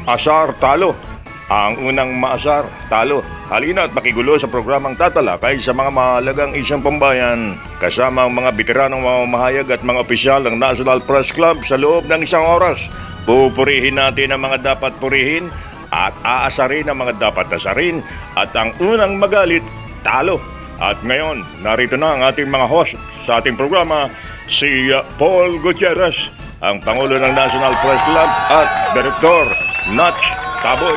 Asar Talo. Ang unang maasar, talo. Halina at makigulo sa programang tatalakay sa mga mahalagang isyong pambayan. Kasama ang mga veteranong mamamahayag at mga opisyal ng National Press Club sa loob ng isang oras. Pupurihin natin ang mga dapat purihin at aasarin ang mga dapat asarin. At ang unang magalit, talo. At ngayon, narito na ang ating mga host sa ating programa, si Paul Gutierrez, ang Pangulo ng National Press Club at Direktor Nats Taboy.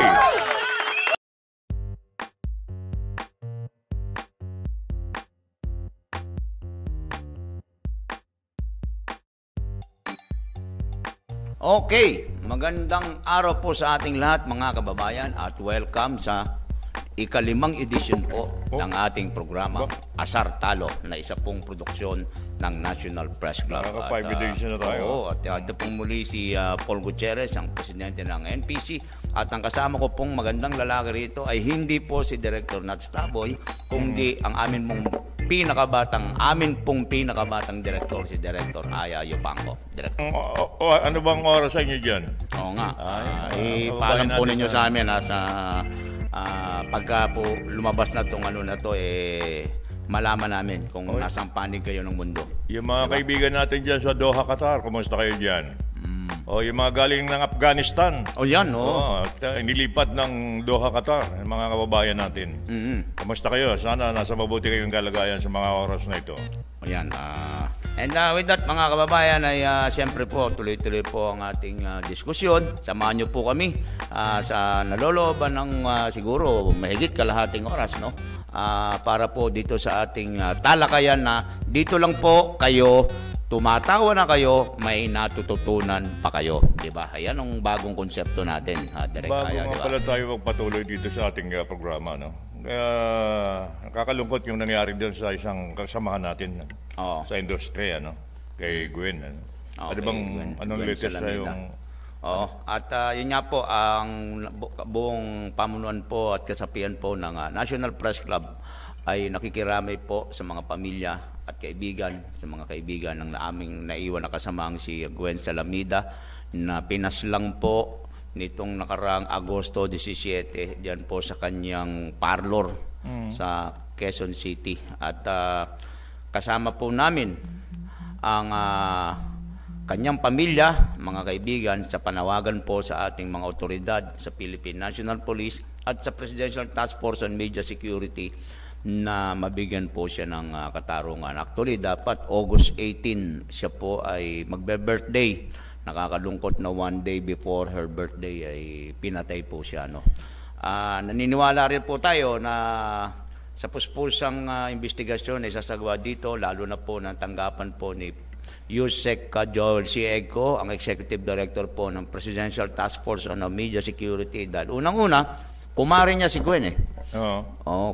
Okay, magandang araw po sa ating lahat mga kababayan at welcome sa ika-5 edisyon po ng ating programa Asar Talo na isa pong produksyon ng National Press Club. Nakaka-5 edition na tayo. Oo, at ito pong muli si Paul Gutierrez, ang presidente ng NPC, at ang kasama ko pong magandang lalaki rito ay hindi po si Director Nats Taboy, kundi ang amin pong pinakabatang direktor, si Director Aya Yupango. Ano bang oras sa inyo dyan? Oo nga. Paalam po ninyo sa amin pagka po lumabas na itong ano na to, malaman namin kung nasang panig kayo ng mundo. Yung mga kaibigan natin dyan sa Doha, Qatar, kumusta kayo dyan? O yung mga galing ng Afghanistan. Yan, nilipat ng Doha, Qatar, yung mga kababayan natin. Kumusta kayo? Sana nasa mabuti kayong kalagayan sa mga oras na ito. Ayan. And with that, mga kababayan, ay siyempre po, tuloy-tuloy po ang ating diskusyon. Samahan niyo po kami sa nalolooban ng siguro mahigit kalahating oras, no? Para po dito sa ating talakayan na dito lang po kayo, tumatawa na kayo, may natututunan pa kayo. Diba? Ayan ang bagong konsepto natin, Direk Aya. Bago nga pala tayo magpatuloy dito sa ating programa, no? Kaya nakakalungkot yung nangyari doon sa isang kasamahan natin sa industriya, no? Kay Gwen. Ano bang anong latest sa yung... At yun nga po, ang buong pamunuan po at kasapian po ng National Press Club ay nakikiramay po sa mga pamilya at kaibigan, sa mga kaibigan ng aming naiwan na kasamaang si Gwen Salamida na pinaslang po nitong nakaraang Agosto 17 diyan po sa kanyang parlor sa Quezon City. At kasama po namin ang kanyang pamilya, mga kaibigan, sa panawagan po sa ating mga otoridad sa Philippine National Police at sa Presidential Task Force on Media Security na mabigyan po siya ng katarungan. Actually, dapat August 18 siya po ay magbe-birthday. Nakakalungkot na one day before her birthday ay pinatay po siya. No? Naniniwala rin po tayo na sa puspusang investigasyon ay sasagawa dito, lalo na po ng tanggapan po ni Yusek Joel C. Egco, ang Executive Director po ng Presidential Task Force on Media Security. Dahil unang-una, kumare niya si Gwen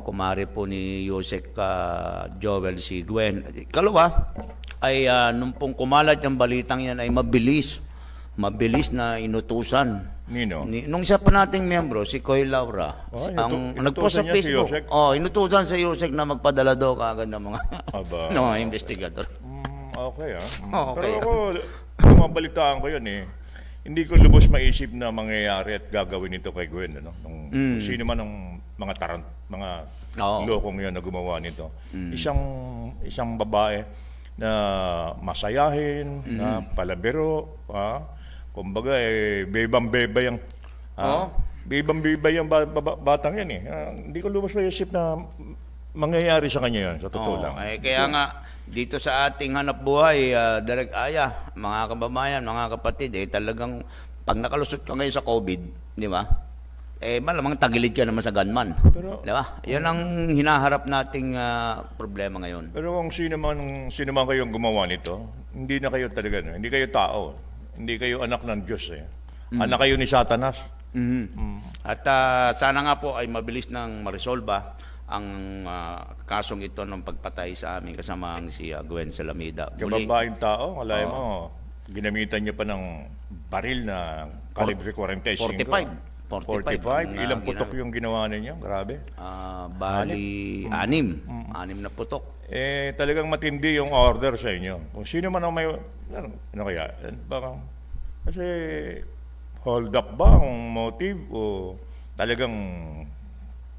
kumare po ni Yusek Joel si Gwen. Ikalawa, ay nung pong kumalat yung balitang yan ay mabilis na inutusan. Nino? Nung isa pa nating miyembro, si Coy Laura, ang nagpost sa Facebook. Inutusan sa Yusek na magpadala daw kaagad ng mga investigador. Okay. Pero ako, mabalitaan ko yun hindi ko lubos maisip na mangyayari at gagawin ito kay Gwen. Kung sino man ang mga lokong yun na gumawa nito. Isang babae na masayahin, na palabiro, kumbaga bebang-beba yung bebang-beba yung batang yan hindi ko lubos maisip na mangyayari sa kanya yan, sa totoo lang. Kaya nga, dito sa ating hanap buhay, Direk Aya, mga kababayan, mga kapatid, talagang pag nakalusot ka ngayon sa COVID, di ba? Malamang tagilid ka naman sa gunman. Di ba? Yan ang hinaharap nating problema ngayon. Pero kung sino man kayong gumawa nito, hindi na kayo talaga, hindi kayo tao. Hindi kayo anak ng Diyos. Anak kayo ni Satanas. At sana nga po ay mabilis nang maresolba ang kasong ito ng pagpatay sa aming kasamaang si Gwen Salamida. Kababaeng tao, alay mo, ginamitan niya pa ng baril na calibre 45. 45? Ilang putok yung ginawa ninyo? Grabe. Bali, 6 na putok. Talagang matindi yung order sa inyo. Kung sino man ang may... Ano kaya? Baka, kasi hold up ba ang motive o talagang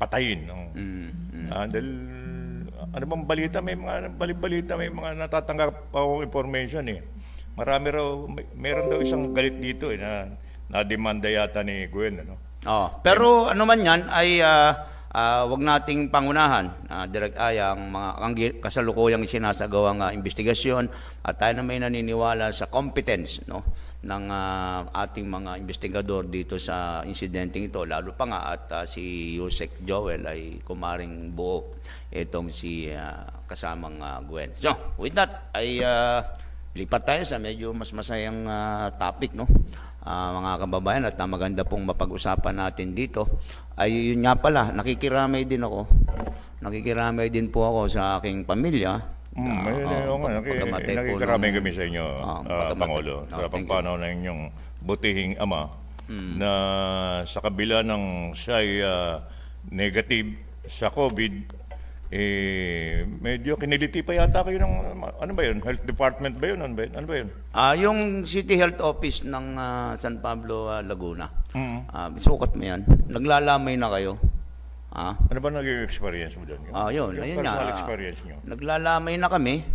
patayin? No? Dahil ano bang balita, may mga balita, may mga natatanggap akong information eh. Marami raw, meron daw isang galit dito eh, na demanda yata ni Gwen. Ano? Pero ano man yan ay wag nating pangunahan, Direk Aya, ang kasalukuyang sinasagawang investigasyon at tayo na may naniniwala sa competence ng ating mga investigador dito sa insidenteng ito, lalo pa nga at si Yusek Joel ay kumaring buo itong si kasamang Gwen. So, with that ay lipat tayo sa medyo mas masayang topic, mga kababayan, at maganda pong mapag-usapan natin dito ay yun nga pala, nakikiramay din po ako sa aking pamilya. Nakikiramay kami sa inyo, Pangulo, sa pagpanaw ng inyong butihing ama na sa kabila ng siya'y negative sa COVID, medyo kiniliti pa yata kayo ng, ano ba yun? Health Department ba yun? Ano ba yun? Yung City Health Office ng San Pablo, Laguna. Sukat mo yan. Naglalamay na kayo. Ano ba naging experience mo doon? Ayun personal experience nyo? Naglalamay na kami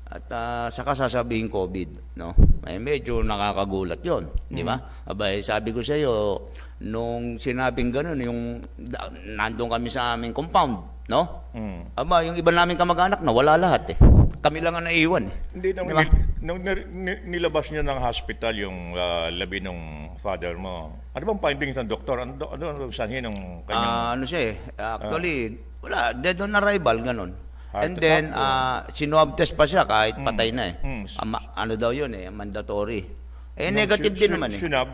at saka sasabihin COVID. Medyo nakakagulat yun. Di ba? Abay, sabi ko sa iyo, nung sinabing ganun, yung nandun kami sa aming compound, Aba, yung iba namin kamag-anak na wala lahat eh. Kami lang ang naiiwan eh. Hindi, nung nilabas niyo ng hospital yung labi ng father mo, ano bang findings ng doktor? Ano sanhi ng kanyang... ano siya eh, actually, wala, dead on arrival, ganun. And then, sinwab test pa siya kahit patay na eh. Ano daw yun eh, mandatory. Negative din naman eh. Sinab?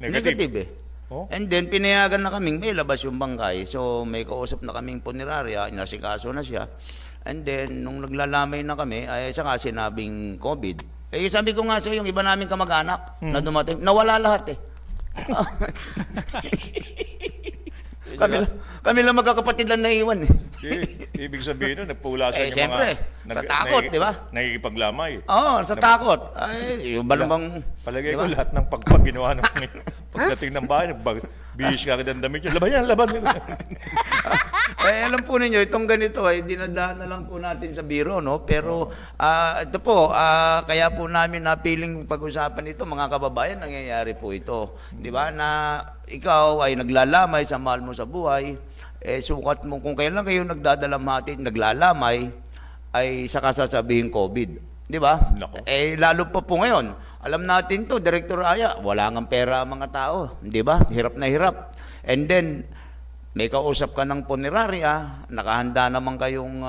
Negative eh. And then, pinayagan na kaming may labas yung bangkay. So, may kausap na kaming punerarya, inasikaso na siya. And then, nung naglalamay na kami, ay saka sinabing COVID. Sabi ko nga sa yung iba naming kamag-anak na dumating, nawala lahat eh. Kami lang magkakapatid lang naiwan eh. Ibig sabihin nun, nagpulasan yung siyempre, mga... sa takot, di ba? Nakikipaglamay. Sa takot. Yung ba namang... Palagay ko lahat ng pagpaginawa ng pagdating ng bahay, bihis ka agad ang damit yun. Laban yan. Alam po ninyo, itong ganito ay dinadaan na lang po natin sa biro, Pero ito po, kaya po namin napiling pag-usapan ito, mga kababayan, nangyayari po ito. Di ba? Na ikaw ay naglalamay sa mahal mo sa buhay, sukat mo kung kailan kayo nagdadalamhati, naglalamay, ay saka sasabihin COVID. Di ba? Lalo pa po ngayon, alam natin to, Director Aya, wala ngang pera ang mga tao. Di ba? Hirap na hirap. And then, may kausap ka ng punerarya, nakahanda naman kayong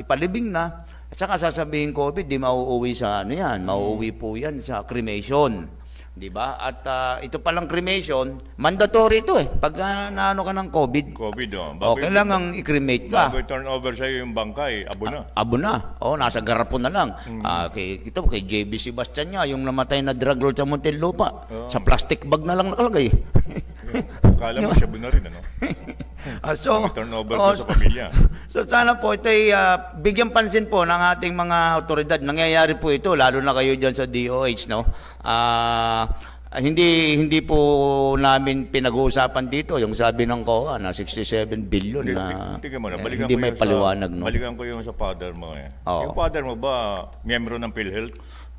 ipalibing na, at saka sasabihin COVID, di mauuwi sa ano yan, mauuwi po yan sa cremation. Di ba? At ito palang cremation, mandatory ito eh. Pag naano ka ng COVID, kailangan i-cremate ka. Bago turn over sa'yo yung bangkay, abo na. Abo na. Nasa garapon na lang. Kay JB Sebastian niya, yung namatay na drug lord sa Muntinlupa, sa plastic bag na lang nakalagay. Akala mo siya na rin, ano? Turn over ko sa pamilya. So sana po ito ay bigyan pansin po ng ating mga otoridad. Nangyayari po ito, lalo na kayo dyan sa DOH, hindi po namin pinag-uusapan dito yung sabi ng COA na 67 billion na hindi may paliwanag. Balikan ko yung sa father mo eh. Yung father mo ba miyembro ng PhilHealth?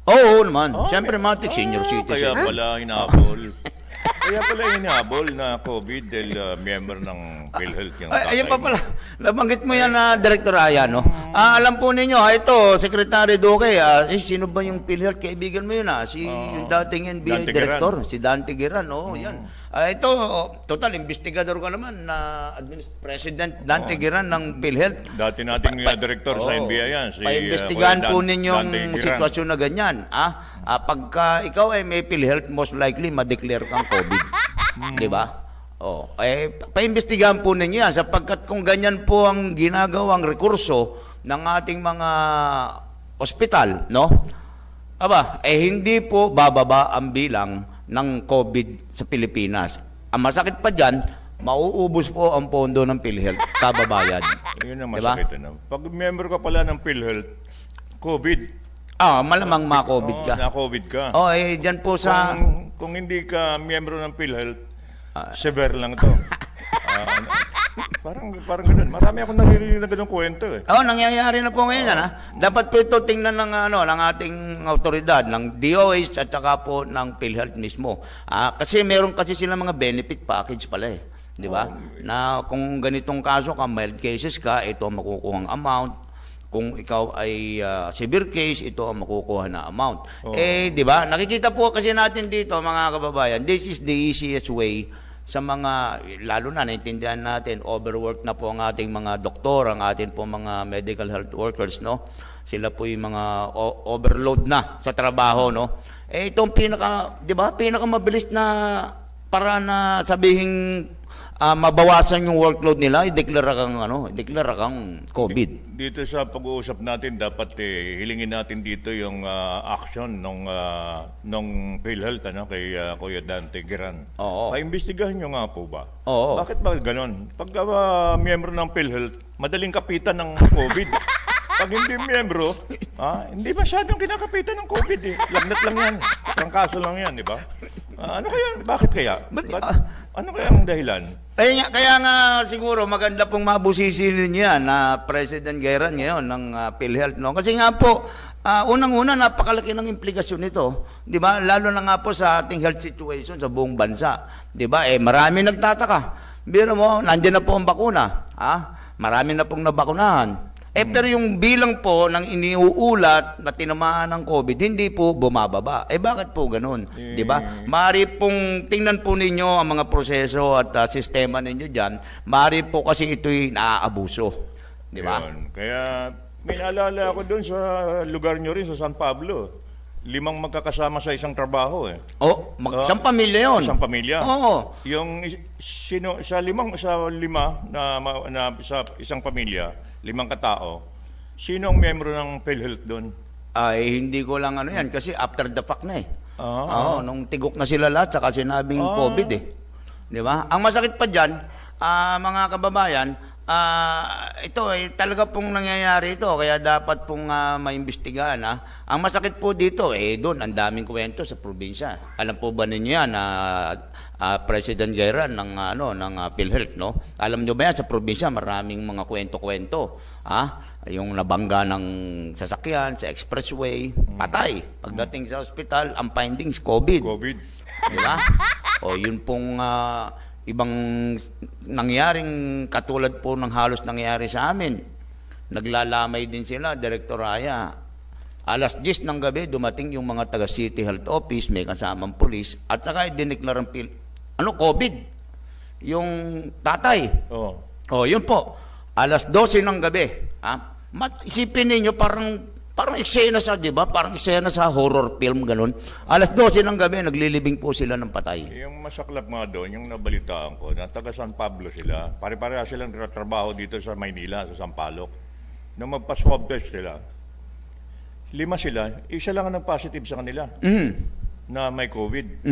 Oo naman. Siyempre, matik, senior citizen. Kaya pala hinabol. Kaya pala hinabol na COVID dahil member ng PhilHealth yung tatay. Ayun pa pala. Nabanggit mo yan na Director Aya, alam po ninyo, ito, Secretary Duque, sino ba yung PhilHealth? Kaibigan mo yun, yung dating NBI Director, si Dante Giran, yan. Ito, total, investigador ka naman na President Dante Giran ng PhilHealth. Dati nating Director sa NBI yan. Paimbestigahan po ninyong sitwasyon na ganyan. Pagka ikaw ay may PhilHealth, most likely ma-declare kang COVID. Di ba? Paimbestigahan po ninyo yan sapagkat kung ganyan po ang ginagawang rekurso ng ating mga ospital, hindi po bababa ang bilang ng COVID sa Pilipinas. Ang masakit pa dyan, mauubos po ang pondo ng PhilHealth, kababayan. Yun ang masakit. Pag member ka pala ng PhilHealth, COVID. Malamang ma-COVID ka. Na-COVID ka. Dyan po sa... kung hindi ka miyembro ng PhilHealth, severe lang to. Parang ganun. Marami akong naririnig na ganung kwento eh. Nangyayari na po ngayon yan, ha? Dapat po ito tingnan ng, ng ating autoridad, ng DOH at saka po ng PhilHealth mismo. Kasi meron kasi sila mga benefit package pala eh. Di ba? Na kung ganitong kaso ka, mild cases ka, ito ang makukuhang amount. Kung ikaw ay severe case, ito ang makukuha na amount. Di ba? Nakikita po kasi natin dito, mga kababayan, this is the easiest way sa mga, lalo na naintindihan natin, overworked na po ang ating mga doktor, ang ating po mga medical health workers, no? Sila po yung mga overload na sa trabaho, no? Itong di ba, pinakamabilis na para na sabihin mabawasan yung workload nila, i-declare kang COVID. Dito sa pag-uusap natin, dapat hilingin natin dito yung action nung PhilHealth kay Kuya Dante Geran. Paimbestigahan nyo nga po ba? Bakit ba ganon? Pag miyembro ng PhilHealth, madaling kapitan ng COVID. Pag hindi miyembro, hindi masyadong kinakapitan ng COVID eh. Lagnat lang yan. Ang kaso lang yan, di ba? Ano kaya? Bakit kaya? Ano kaya ang dahilan? Kaya nga siguro maganda pong mabusisi ninyo yan na President Geran ngayon ng PhilHealth. No? Kasi nga po, unang-una napakalaki ng implikasyon nito. Di ba? Lalo na nga po sa ating health situation sa buong bansa. Di ba? Marami nagtataka. Biro mo, nandiyan na po ang bakuna. Marami na pong nabakunahan. Pero yung bilang po ng iniuulat na tinamaan ng COVID, hindi po bumababa. Bakit po ganun? Di ba? Maaari pong tingnan po ninyo ang mga proseso at sistema ninyo dyan. Maaari po kasi ito'y naaabuso. Di ba? Kaya may naalala ako doon sa lugar nyo rin, sa San Pablo. 5 magkakasama sa isang trabaho eh. Isang pamilya yun. Isang pamilya. Oo. Yung sa isang pamilya, 5 katao, sino ang miyembro ng PhilHealth doon? Hindi ko lang yan kasi after the fact na eh. Nung tigok na sila lahat saka sinabing COVID eh. Di ba? Ang masakit pa dyan, mga kababayan, ito talaga pong nangyayari ito kaya dapat pong maimbestigahan. Ang masakit po dito doon ang daming kwento sa probinsya. Alam po ba ninyo yan President Geran ng PhilHealth, no? Alam nyo ba yan sa probinsya maraming mga kwento-kwento. Yung nabangga ng sasakyan sa expressway, patay. Pagdating sa ospital, ang findings COVID. Di ba? Yun pong ibang nangyaring katulad po ng halos nangyari sa amin. Naglalamay din sila, Director Raya. 10:00 ng gabi, dumating yung mga taga City Health Office, may kasamang pulis, at saka dineklarang COVID. Yung tatay. Yun po. 12:00 ng gabi. Isipin ninyo, parang eksena sa, di ba? Parang eksena sa horror film, ganun. 12:00 ng gabi, naglilibing po sila ng patay. Yung masaklap nga doon, yung nabalitaan ko, na taga San Pablo sila, pare-pareha silang trabaho dito sa Maynila, sa Sampaloc. Nung magpa-swab test sila, 5 sila, isa lang ang nag-positive sa kanila na may COVID.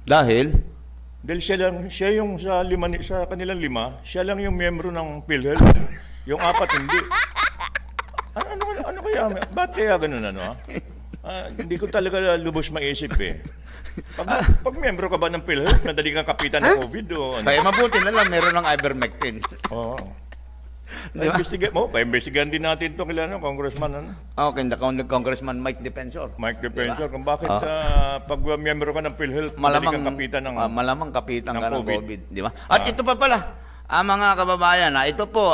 Dahil siya yung sa kanilang 5, siya lang yung miyembro ng PhilHealth. Yung 4 hindi. Ano kaya? Ba't kaya ganun hindi ko talaga lubos maisip eh. Pag miyembro ka ba ng PhilHealth, madali kang kapitan ng COVID o ano? Kaya mabuti na lang, meron ng ivermectin. Pa-investigahan din natin ito kailan Congressman. Congressman Mike Defensor. Kung bakit pag miyembro ka ng PhilHealth, malamang kapitan ng malamang kapitan ka ng COVID, di ba? At ito pa pala, mga kababayan, ito po,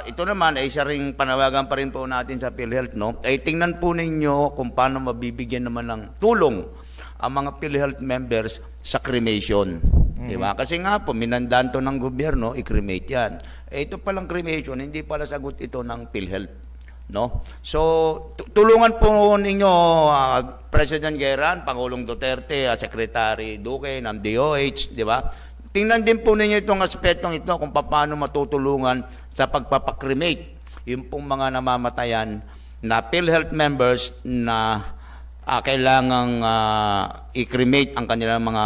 ito naman ay isa ring panawagan pa rin po natin sa PhilHealth, no? Tingnan po ninyo kung paano mabibigyan naman ng tulong ang mga PhilHealth members sa cremation. Diba? Kasi nga po, minandan to ng gobyerno, i-cremate yan. Ito palang cremation, hindi pala sagot ito ng PhilHealth. No? So, tulungan po ninyo, President Geran, Pangulong Duterte, Secretary Duque ng DOH, di ba? Tingnan din po ninyo itong aspetong ito kung paano matutulungan sa pagpapakremate yung pong mga namamatayan na PhilHealth members na kailangang i-cremate ang kanilang mga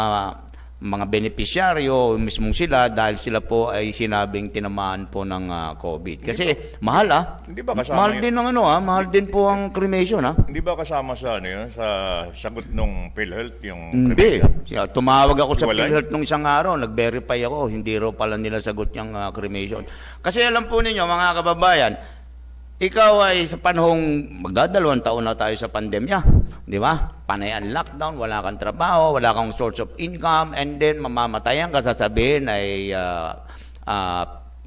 mga benepisyaryo, mismong sila, dahil sila po ay sinabing tinamaan po ng COVID. Kasi mahal Hindi ba kasama mahal din ang mahal din po ang cremation Hindi ba kasama sa yun, sa sagot ng PhilHealth yung Hindi. cremation? Tumawag ako sa Wala. PhilHealth nung isang araw, nag-verify ako, hindi raw pala nila sagot yung cremation. Kasi alam po ninyo, mga kababayan, ikaw ay sa panahong magdadalawang taon na tayo sa pandemya, di ba? Panay ang lockdown, wala kang trabaho, wala kang source of income, and then mamamatayan ka, sasabihin ay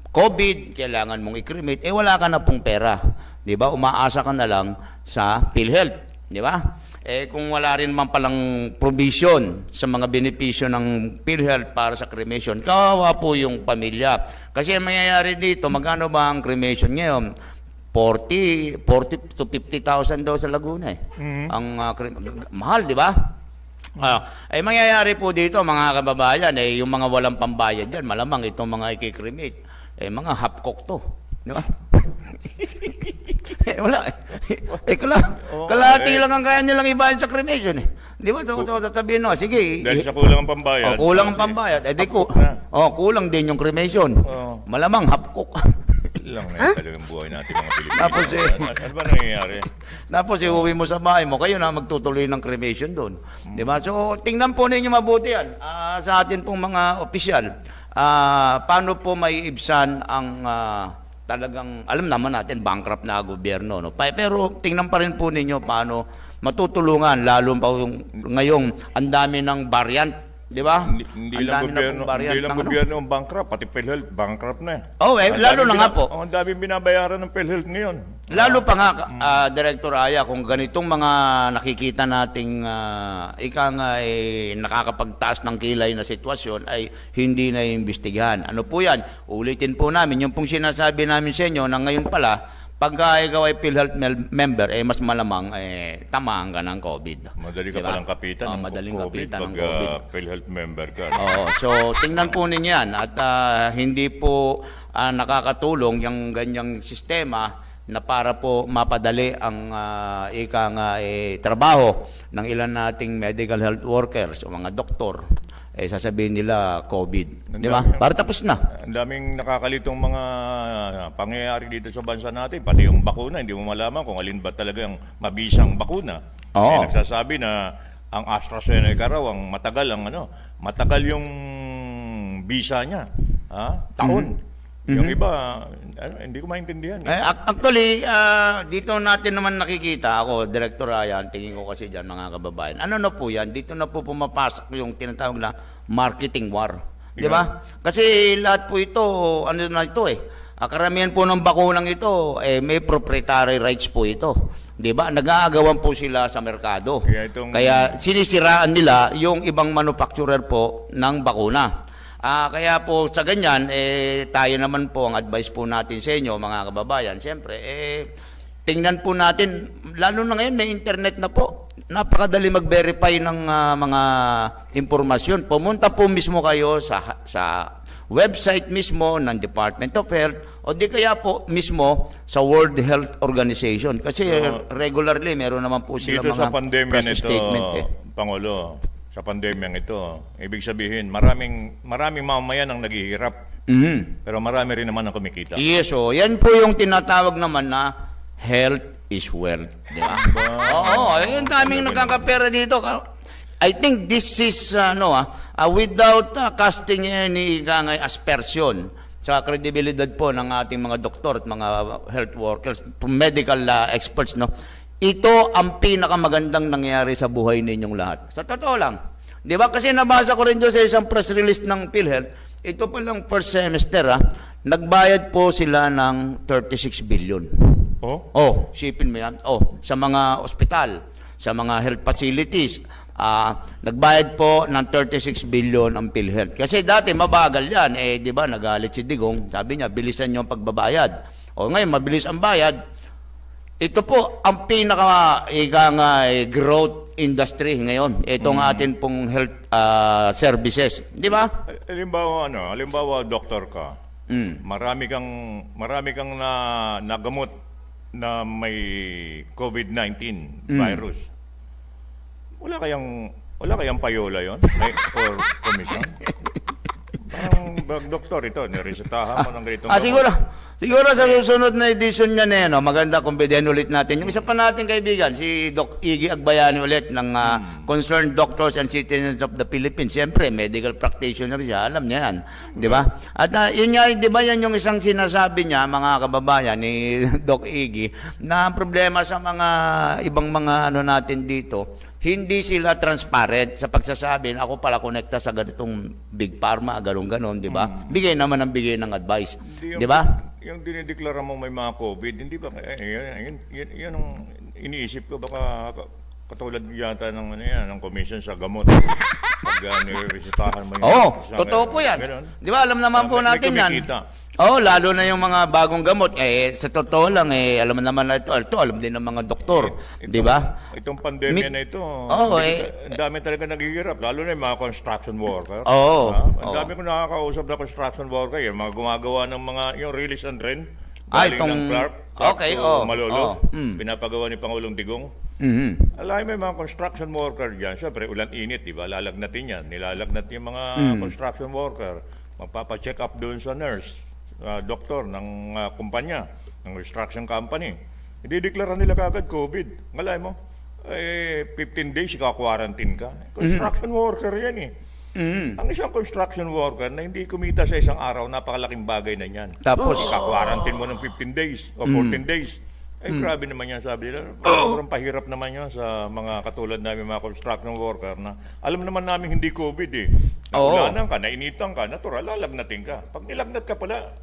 COVID, kailangan mong i-cremate, wala ka na pong pera, di ba? Umaasa ka na lang sa PhilHealth, di ba? Kung wala rin man palang provision sa mga benepisyo ng PhilHealth para sa cremation, kawawa po yung pamilya. Kasi ang mangyayari dito, magkano ba ang cremation ngayon? 40 to 50,000 daw sa Laguna Ang mahal, di ba? Mangyayari po dito, mga kababayan, yung mga walang pambayad yan, malamang itong mga ikikremate, mga half-cook to. Di ba? Wala. Kalahati lang ang kaya nilang ibahin sa cremation Di ba? Sasabihin sige. Dahil sa kulang ang pambayad. Kulang ang pambayad. Kulang din yung cremation. Malamang half-cook. Lang na talagang buhay natin mga Pilipino. Tapos ano ba nangyayari? Tapos uwi mo sa bahay mo, kayo na magtutuloy ng cremation doon. Di ba? So, tingnan po ninyo mabuti yan. Sa atin pong mga opisyal, paano po may ibsan ang talagang, alam naman natin, bankrupt na gobyerno. No? Pero tingnan pa rin po ninyo paano matutulungan, lalo pa ngayong ang dami ng variant. Di ba? Hindi lang gobyerno ang bankrupt, pati PhilHealth bankrupt na. Lalo na nga po. Ang daming binabayaran ng PhilHealth ngayon. Lalo pa nga, Director Aya, kung ganitong mga nakikita nating nakakapagtaas ng kilay na sitwasyon ay hindi na iimbestigahan. Ano po yan? Ulitin po namin, yung pong sinasabi namin sa inyo na ngayon pala, pagka ikaw ay PhilHealth member, mas malamang tamaan ka ng COVID. Madali ka palang kapitan ng madaling COVID kapitan ng pag COVID. PhilHealth member ka. So tingnan po ninyo yan at hindi po nakakatulong yung ganyang sistema na para po mapadali ang trabaho ng ilan nating medical health workers o mga doktor. Sasabihin nila COVID. Di ba? Para tapos na. Ang daming nakakalitong mga pangyayari dito sa bansa natin. Pati yung bakuna, hindi mo malaman kung alin ba talaga yung mabisang bakuna. Nagsasabi na ang AstraZeneca raw, matagal yung visa niya. Taon. Yung iba, hindi ko maintindihan. Actually, dito natin naman nakikita, ako, Director Ayan, tingin ko kasi dyan, mga kababayan. Ano na po yan? Dito na po pumapasok yung tinatawag na marketing war. Di ba? Kasi lahat po ito, karamihan po ng bakunang ito, may proprietary rights po ito. Di ba? Nag-aagawan po sila sa merkado. Kaya sinisiraan nila yung ibang manufacturer po ng bakuna. Kaya po sa ganyan, tayo naman po, ang advice po natin sa inyo, mga kababayan, siyempre, tingnan po natin, lalo na ngayon, may internet na po. Napakadali mag-verify ng mga impormasyon. Pumunta po mismo kayo sa website mismo ng Department of Health o di kaya po mismo sa World Health Organization. Kasi regularly, meron naman po sila mga press statement. Pangulo, sa pandemyang ito, ibig sabihin, maraming mamamayan ang naghihirap. Pero marami rin naman ang kumikita. Yes, yan po yung tinatawag naman na health is wealth. Di ba? Yung daming nagkakapera dito. I think this is, without casting any aspersion sa kredibilidad po ng ating mga doktor at mga health workers, medical experts, ito ang pinakamagandang nangyayari sa buhay ninyong lahat. Sa totoo lang. Di ba? Kasi nabasa ko rin doon sa isang press release ng PhilHealth, ito palang first semester, nagbayad po sila ng 36 billion. Sipin mo yan. Sa mga ospital, sa mga health facilities, nagbayad po ng 36 billion ang PhilHealth. Kasi dati mabagal yan. Di ba, nagalit si Digong. Sabi niya, bilisan niyo ang pagbabayad. Ngayon, mabilis ang bayad. Ito po ang growth industry ngayon. Itong atin pong health services, di ba? Halimbawa, doktor ka. Marami kang nagamot na may COVID-19 virus. Wala kayang Wala kayang payola yon or commission? Parang doktor ito, niresetahan mo ng ganitong Siguro sa susunod na edition niya na yan, maganda kung bigyan ulit natin. Yung isa pa natin kaibigan, si Doc Iggy Agbayani ulit ng Concerned Doctors and Citizens of the Philippines. Siyempre, medical practitioner siya, alam niya yan. Di ba? At yun nga, di ba yan yung isang sinasabi niya, mga kababayan ni Doc Iggy, na problema sa mga ibang mga ano natin dito, hindi sila transparent sa pagsasabi na ako pala konekta sa ganitong big pharma, ganon-ganon, di ba? Bigay naman ng bigay ng advice, di ba? Yung dinideklara mo may mga COVID, hindi ba, yan ang iniisip ko, baka katulad yata ng, ng commission sa gamot. Pag niresetahan mo yun. Totoo po yan. Di ba, alam naman po natin yan. Lalo na yung mga bagong gamot. Sa totoo lang, alam naman na ito, alam din ng mga doktor. Di ba? Itong pandemya na ito, ang dami talaga naghihirap. Lalo na yung mga construction worker. Ang dami ko nakakausap na construction worker. Yung mga gumagawa ng mga, yung release and drain. Galing ng Clark to Malolo. Pinapagawa ni Pangulong Digong. Alam mo yung mga construction worker dyan. Siyempre, ulan-init, di ba? Lalagnatin yan. Nilalagnat yung mga construction worker. Magpapacheck up doon sa nurse. Doktor ng kumpanya, ng construction company. Idideklara nila kagad COVID. Ngalay mo, 15 days ika-quarantine ka. Construction worker yan eh. Ang isang construction worker na hindi kumita sa isang araw, napakalaking bagay na yan. Tapos, ika-quarantine mo ng 15 days o 14 days. Grabe naman yan, sabi nila. Parang pahirap naman yan sa mga katulad namin, mga construction worker na alam naman namin hindi COVID eh. Naulanan ka, nainitan ka, natural, lalagnatin ka. Pag nilagnat ka pala,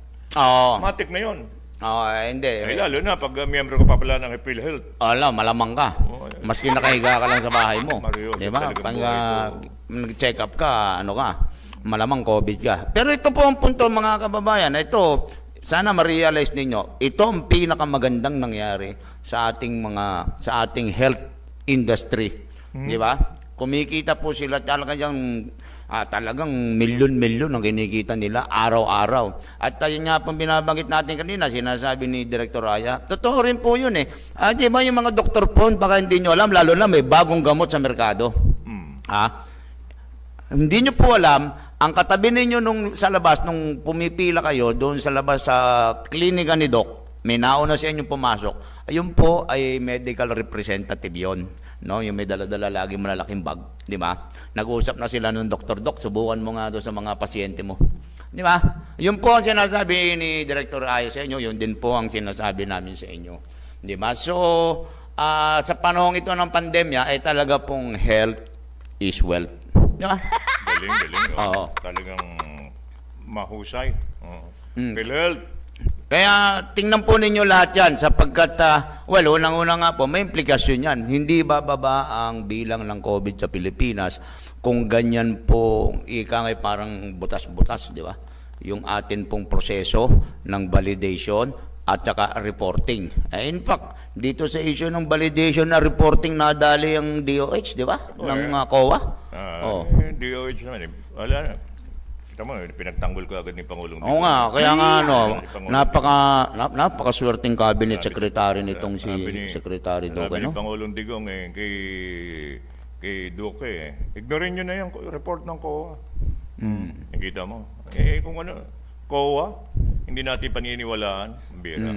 matik na yun. Hindi. Lalo na pag miyembro ka pa pala ng PhilHealth. Malamang ka. Maski nakahiga ka lang sa bahay mo. Di ba? Pag nag-check up ka, malamang COVID ka. Pero ito po ang punto, mga kababayan. Ito, sana ma-realize ninyo, ito ang pinakamagandang nangyari sa ating health industry. Di ba? Kumikita po sila talagang milyon-milyon ang kinikita nila araw-araw. At yun nga pong binabanggit natin kanina, sinasabi ni Director Aya, totoo rin po yun eh. Di ba yung mga doktor po, baka hindi nyo alam, lalo na may bagong gamot sa merkado. Hindi nyo po alam, ang katabi ninyo sa labas, nung pumipila kayo doon sa labas sa klinika ni Doc, may nauna sa inyo pumasok, ayun po ay medical representative yon. No, yung may dala-dala lagi malalaking bag, di ba? Nag-uusap na sila nung Dr. Doc, subukan mo nga doon sa mga pasyente mo. Di ba? Yun po ang sinasabi ni Director Aya sa inyo, yun din po ang sinasabi namin sa inyo. Di ba? So, sa panahong ito ng pandemya, ay talaga pong health is wealth. Di ba? Galing. Talagang mahusay. PhilHealth. Kaya tingnan po ninyo lahat yan sapagkat, unang-una nga po, may implikasyon yan. Hindi bababa ang bilang ng COVID sa Pilipinas kung ganyan po, parang butas-butas, di ba? Yung atin pong proseso ng validation at saka reporting. In fact, dito sa issue ng validation na reporting, nadali ang DOH, di ba? Ng COA. DOH naman, wala na. Tama, pinagtanggol ko agad ni Pangulong Digong. Oo nga, kaya nga napakaswerteng cabinet secretary nitong si Secretary Duque, no? Pangulong Digong kay Duque ignorin nyo na yung report ng COA. Nakita mo? Kung COA, hindi natin paniniwalaan. Bira.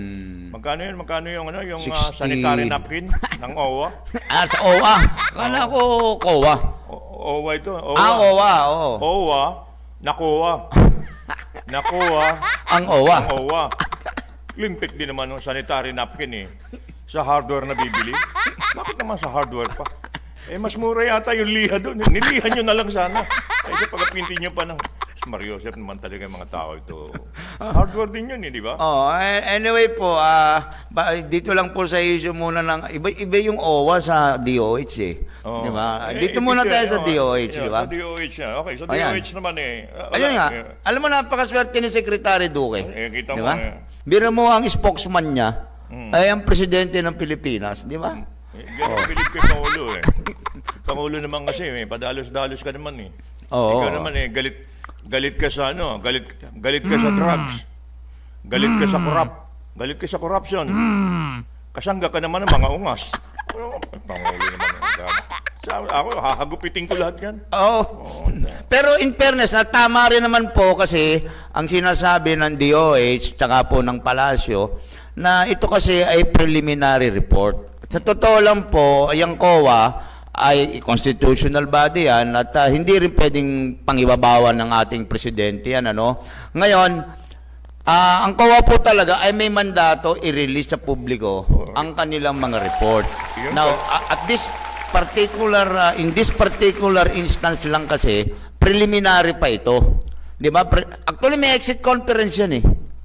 Magkano yung sanitary napkin ng OWA? Sa OWA? Kala ko COA. OWA ito. OWA, oo. OWA. Nakuha. Ang OWA. Limpik din naman ng sanitary napkin sa hardware na bibili. Bakit naman sa hardware pa? Mas mura yata yung liha doon. Nilihan nyo na lang sana. Kasi pagpintin nyo pa ng Mario Joseph naman talaga yung mga tao ito. Hardware din yun, di ba? Anyway po, dito lang po sa issue muna ng iba yung OWA sa DOH di ba? Dito muna tayo sa DOH, di ba? Sa DOH Okay, sa DOH naman ayun nga, alam mo napakaswerte ni Secretary Duque. Kita di mo ba? Bira mo ang spokesman niya ay ang presidente ng Pilipinas, di ba? Bilib kay Pangulo Pangulo naman kasi, padalos-dalos ka naman Ikaw naman galit ka sa galit ka sa drugs. Galit ka sa galit ka sa corruption. Kasangga ka naman ng mga ungas. Pangulo naman. Ako, hahagupitin ko lahat yan. Oh. Pero in fairness, tama rin naman po kasi ang sinasabi ng DOH tsaka po ng Palasyo na ito kasi ay preliminary report. Sa totoo lang po, yung COA ay constitutional body yan at hindi rin pwedeng pangibabawan ng ating presidente yan. Ano? Ngayon, ang COA po talaga ay may mandato i-release sa publiko ang kanilang mga report. Now, at this particular in this particular instance lang kasi preliminary pa ito. 'Di ba? Actually may exit conference 'yan eh.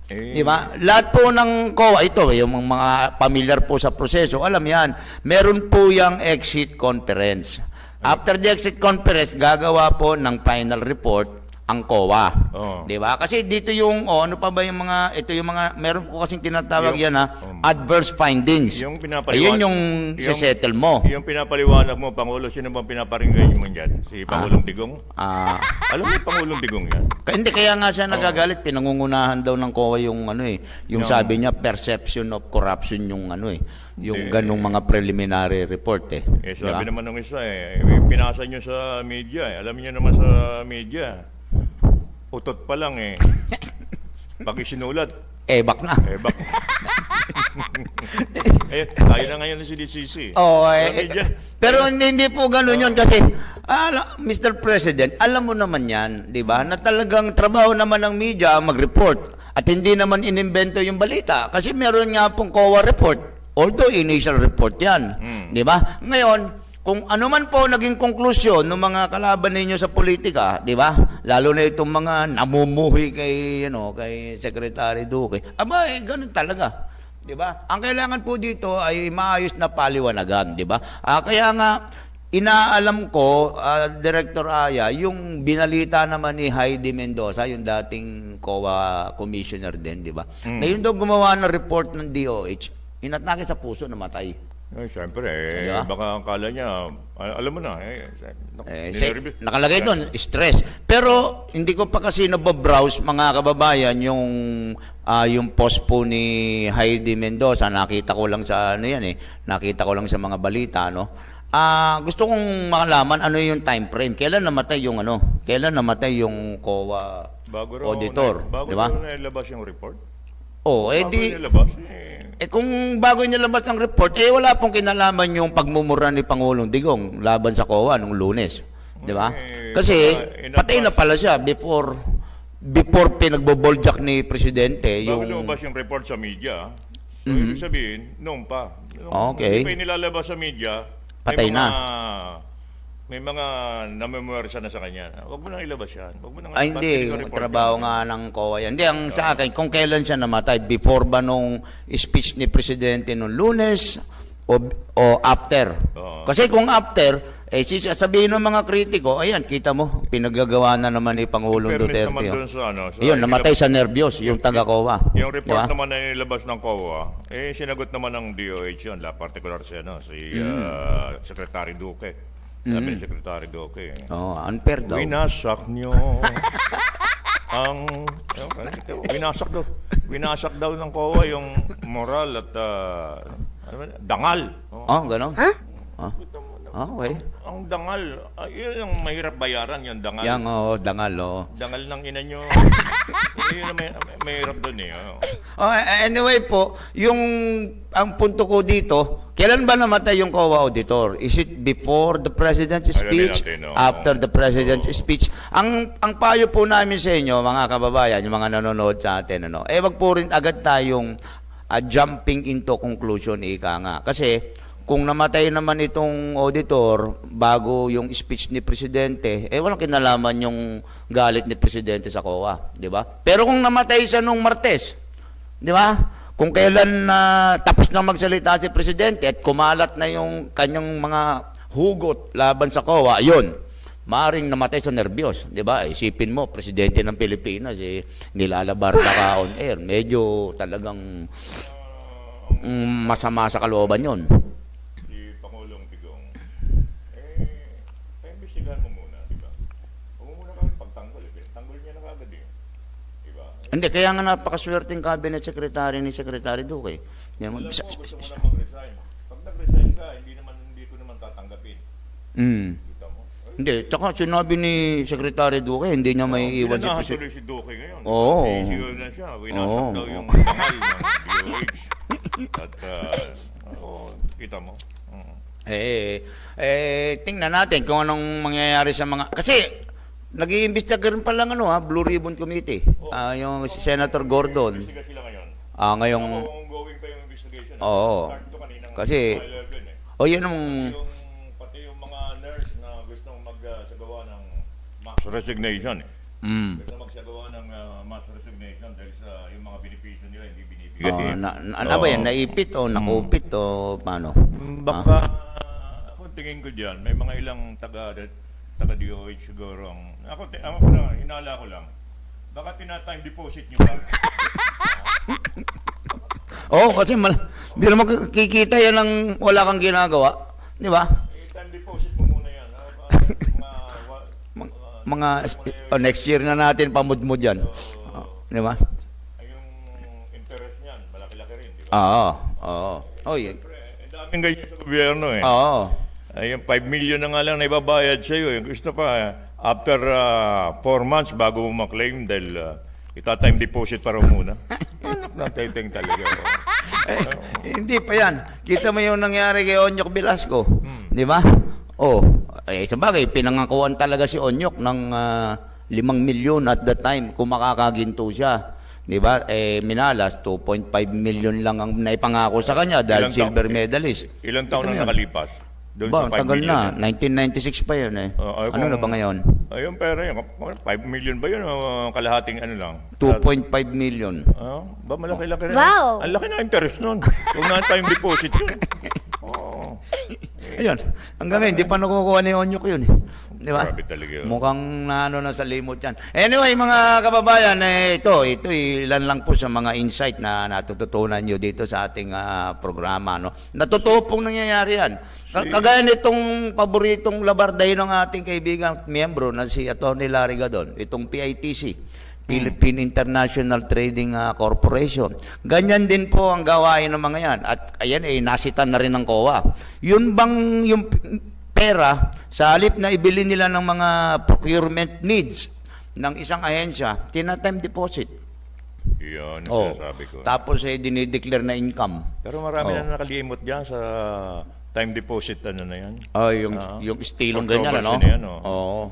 'Di ba? Lahat po ng COA ito, yung mga familiar po sa proseso, alam 'yan. Meron po yang exit conference. After the exit conference, gagawa po ng final report ang COA. Di ba? Kasi dito yung, ano pa ba yung mga, ito yung mga, meron ko kasing tinatawag yan adverse findings. Yung ayun yung settle mo. Yung pinapaliwanag mo, Pangulo, sino bang pinaparinggan mo dyan? Si Pangulong Digong? Alam mo yung Pangulong Digong yan? Hindi, kaya nga siya nagagalit, pinangungunahan daw ng COA yung ano eh, yung sabi niya, perception of corruption yung ano eh, yung ganong mga preliminary report eh. Sabi naman ng isa pinasa nyo sa media eh. Alam niyo naman sa media, utot pa lang eh. Pag isinulat, ebak na. Ebak. Tayo na ngayon si DCC. Pero hindi po gano'n yun kasi, Mr. President, alam mo naman yan, di ba, na talagang trabaho naman ng media mag-report at hindi naman inimbento yung balita kasi meron nga pong COA report, although initial report yan, di ba? Ngayon, kung ano man po naging konklusyon ng mga kalaban ninyo sa politika, di ba? Lalo na itong mga namumuhi kay Secretary Duque. Ganun talaga. Di ba? Ang kailangan po dito ay maayos na paliwanagan, di ba? Kaya nga inaalam ko, Director Aya, yung binalita naman ni Heidi Mendoza, yung dating COA commissioner din, di ba? Na yun daw gumawa ng report ng DOH, inatake sa puso, namatay. Siyempre, baka ang kala niya, alam mo na, nakalagay doon, stress. Pero hindi ko pa kasi nababrowse, mga kababayan, yung post po ni Heidi Mendoza, nakita ko lang sa nakita ko lang sa mga balita, no. Gusto kong makalaman ano yung time frame. Kailan namatay yung COA auditor, bago di ba? Bago nilabas yung report? Kung bago nilabas ang report, wala pong kinalaman yung pagmumura ni Pangulong Digong laban sa COA nung Lunes. Di ba? Kasi patay na pala siya before pinagboboljak ni Presidente. Bago lumabas yung report sa media, ibig sabihin, noon pa. Hindi pa inilalabas sa media, patay na. May mga namemorisa na sa kanya. Huwag mo nang ilabas yan. Hindi. Trabaho nga ng COA yan. Hindi, ang sa akin, kung kailan siya namatay, before ba nung speech ni Presidente nung Lunes o after? Kasi kung after, sabihin ng mga kritiko, ayan, kita mo, pinagagawa na naman ni Pangulong Duterte. Yun, namatay sa nervyos, yung taga-COA. Yung report naman na nilabas ng COA, sinagot naman ng DOH yun, particular si Secretary Duque. Sabi ni Secretary Duque. Unfair daw. Winasak nyo ang... Winasak daw ng COA yung moral at dangal. Ganon? Okay. Ang dangal, yun yung mahirap bayaran, yung dangal. Dangal, Dangal ng ina nyo. Yun ang mahirap doon eh. Anyway po, ang punto ko dito, kailan ba namatay yung COA auditor? Is it before the President's speech? After the President's speech? Ang payo po namin sa inyo, mga kababayan, yung mga nanonood sa atin, wag po rin agad tayong jumping into conclusion, ika nga. Kasi, kung namatay naman itong auditor bago yung speech ni Presidente, walang kinalaman yung galit ni Presidente sa COA, di ba? Pero kung namatay siya nung Martes, di ba? Kung kailan tapos na magsalita si Presidente at kumalat na yung kanyang mga hugot laban sa COA, yun, maaring namatay sa nervyos, di ba? Isipin mo, Presidente ng Pilipinas, nilalabar ka on air. Medyo talagang masama sa kalooban yun. Hindi, kaya nga napakaswerteng cabinet secretary ni Secretary Duque. Gusto mo na mag-resign. Pag nag-resign ka, hindi ko naman tatanggapin. Mm. Hindi, tsaka sinabi ni Secretary Duque, hindi niya may iwan si Pinanahan Presidente. tuloy si Duque ngayon. Oo. Isigaw na siya. Winasak Oo. daw yung kamay ng DOH. At, kita mo. Tingnan natin kung anong mangyayari sa mga... Kasi, nag-iimbestiga rin pala Blue Ribbon Committee. Yung si Senator Gordon. Investiga sila ngayon. Ngayong... Ongoing pa yung investigation. Oo. Start to kaninang Kasi... 11 O yun ang... Pati yung mga nurse na gustong magsagawa ng mass resignation. Gusto magsagawa ng mass resignation dahil sa yung mga benepisyo nila hindi binibigay. Ano ba yan? Naipit o nakupit o paano? Baka, ako tingin ko dyan, may mga ilang taga-DOH siguro. Ako na, hinala ko lang. Baka tina-time deposit nyo ba? Kasi di naman kikita yan ng wala kang ginagawa. Di ba? Time deposit mo muna yan. Next year na natin pamudmud yan. Di ba? Yung interest niyan, malaki-laki rin. Di ba? Oo. Ang daming ganyan sa gobyerno eh. Oo. Yung 5 million na nga lang na ibabayad sa'yo. Yung gusto pa, after 4 months bago mo maklaim dahil ita-time deposit para muna. Anak na teteng talaga. Hindi pa yan. Kita mo yung nangyari kay Onyok Velasco. Di ba? Sabagay, pinangakuan talaga si Onyok ng 5 milyon at that time kung makakaginto siya. Di ba? Minalas, 2.5 million lang ang naipangako sa kanya dahil silver medalist. Ilang taon na nakalipas? Doon Ba, sa 5 tagal million. Na. 1996 pa yun eh. Ano na ba ngayon? Ayun, pera yun. 5 million ba yun? Kalahating ano lang? 2.5 million. Ba, malaki-laki rin. Wow! Ang laki na interest nun. Kung na-time deposit yun. Ayun. Hanggang ngayon, hindi pa nakukuha ni Onyok yun eh. Di ba? Grabe talaga yun. Mukhang na sa limot yan. Anyway, mga kababayan, ito ilan lang po sa mga insight na natututunan nyo dito sa ating programa. Natotoo pong nangyayari yan. Kagaya nitong paboritong labarday ng ating kaibigan miyembro na si Atty. Larry Gadon, itong PITC, Philippine International Trading Corporation. Ganyan din po ang gawain ng mga yan. At ayan nasitan na rin ng COA. Yun bang yung pera, sa halip na ibili nila ng mga procurement needs ng isang ahensya, tina-time deposit. Yun, sinasabi ko. Tapos dinideclare na income. Pero marami na nakalimot dyan sa time deposit na yan. Yung estilong ganyan, ano? Yan, Oo.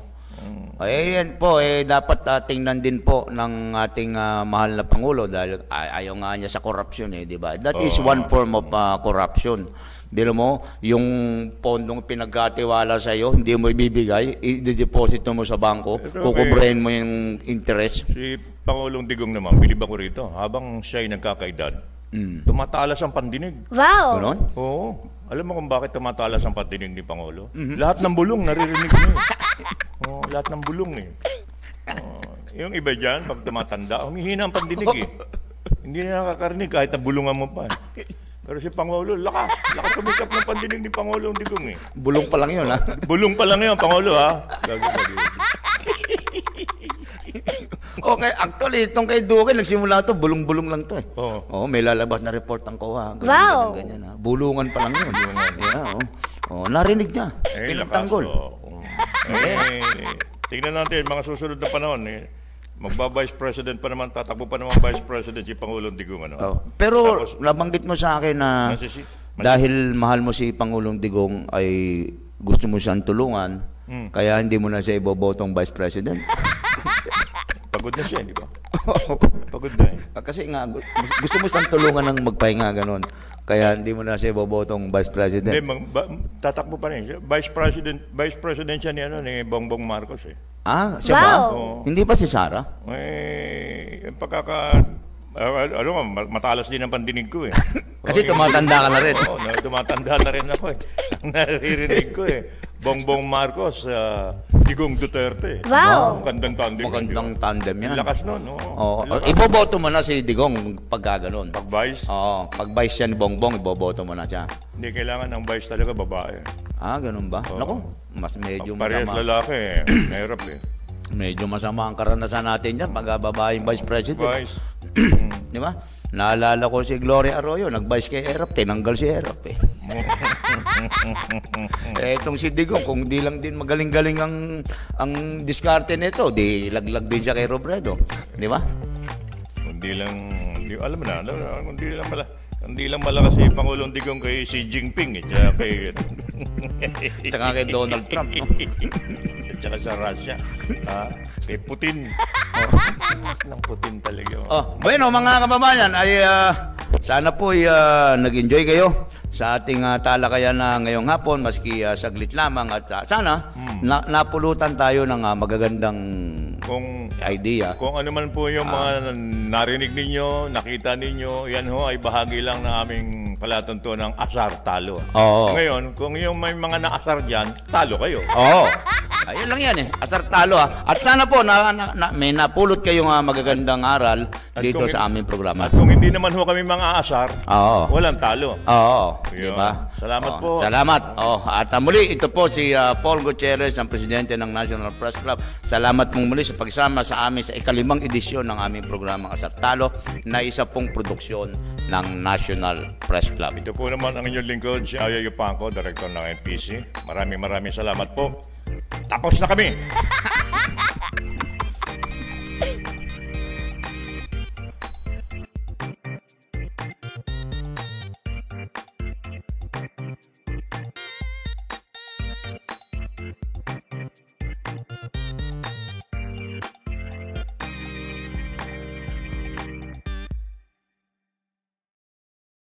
Ayan po, dapat tingnan din po ng ating mahal na Pangulo dahil ayaw nga niya sa corruption di ba? That is one form of corruption. Bilo mo, yung pondong pinagkatiwala sa iyo, hindi mo ibibigay, i-deposit mo sa bangko, kukubrahin mo yung interest. Si Pangulong Digong naman, bilib ako rito, habang siya ay nagkakaedad, tumatalas ang pandinig. Wow! Ganon? Oo. Alam mo kung bakit tumatalas ang pandinig ni Pangulo? Lahat ng bulong naririnig mo. Lahat ng bulong yung iba dyan, pag tumatanda, humihina ang pandinig Hindi na nakakarinig kahit na bulungan mo pa. Pero si Pangulo, lakas tumikap ng pandinig ni Pangulong Digong Bulong pa lang yun, ha? Bulong pa lang yun, Pangulo, ha? Okay, actually, itong kay Duque, nagsimula ito, bulong-bulong lang ito may lalabas na report ang COA. Wow! Ganyan, bulungan pa lang yun. Narinig niya. Pinagtanggol. Tingnan natin, mga susunod na panahon, magba-vice president pa naman, tatakbo pa naman vice president si Pangulong Digong. Pero nabanggit mo sa akin na dahil mahal mo si Pangulong Digong ay gusto mo siyang tulungan, kaya hindi mo na siya ibobotong vice president. Pagod na siya, di ba? Pagod na Kasi nga, gusto mo siyang tulungan ng magpahinga, ganon. Kaya hindi mo na siya ibobotong vice president. Hindi, tatakbo pa rin. Vice president siya ni Bongbong Marcos Siya ba? Hindi pa si Sara? Matalas din ang pandinig ko Kasi tumatanda ka na rin. Tumatanda na rin ako naririnig ko Bongbong Marcos, Digong Duterte. Wow! Magandang tandem yan. Lakas nun. Iboboto mo na si Digong pag gano'n. Pag vice? Pag vice siya ni Bongbong, iboboto mo na siya. Hindi kailangan ng vice talaga babae. Ganun ba? Naku, mas medyo parehas masama. lalaki, mahirap Medyo masama ang karanasan natin dyan pag babaeng vice president. Vice. Di ba? Naalala ko si Gloria Arroyo, nag-vice kay Erap, tinanggal si Erap Itong si Digong, kung di lang din magaling-galing ang diskarte nito, di laglag din siya kay Robredo. Di ba? Alam mo na, hindi lang malakas si Pangulong Digong kay Xi Jinping, tsaka Tsaka kay Donald Trump, no? tsaka sa Russia, kay Putin. Ng Putin talaga. Bueno, mga kababayan, ay sana po nag-enjoy kayo sa ating talakayan na ngayong hapon, maski saglit lamang, at sana napulutan tayo ng magagandang idea. Kung ano man po yung mga narinig ninyo, nakita ninyo, yan ho ay bahagi lang ng aming palatuntunan ng asar talo. Oo. Ngayon, kung yung may mga naasar dyan, talo kayo. Oo. Ayun lang yan asar talo At sana po may napulot kayong magagandang aral dito sa aming programa. At kung hindi naman ho kami mga asar, walang talo. Oo. Diba? Salamat po. Salamat. At muli, ito po si Paul Gutierrez, ang presidente ng National Press Club. Salamat mong muli sa pagsama sa amin sa ika-5 edisyon ng aming programang Asar Talo, na isa pong produksyon ng National Press Club. Ito po naman ang inyong lingkod, si Aya Yupanco, Director ng NPC. Maraming salamat po. Tapos na kami!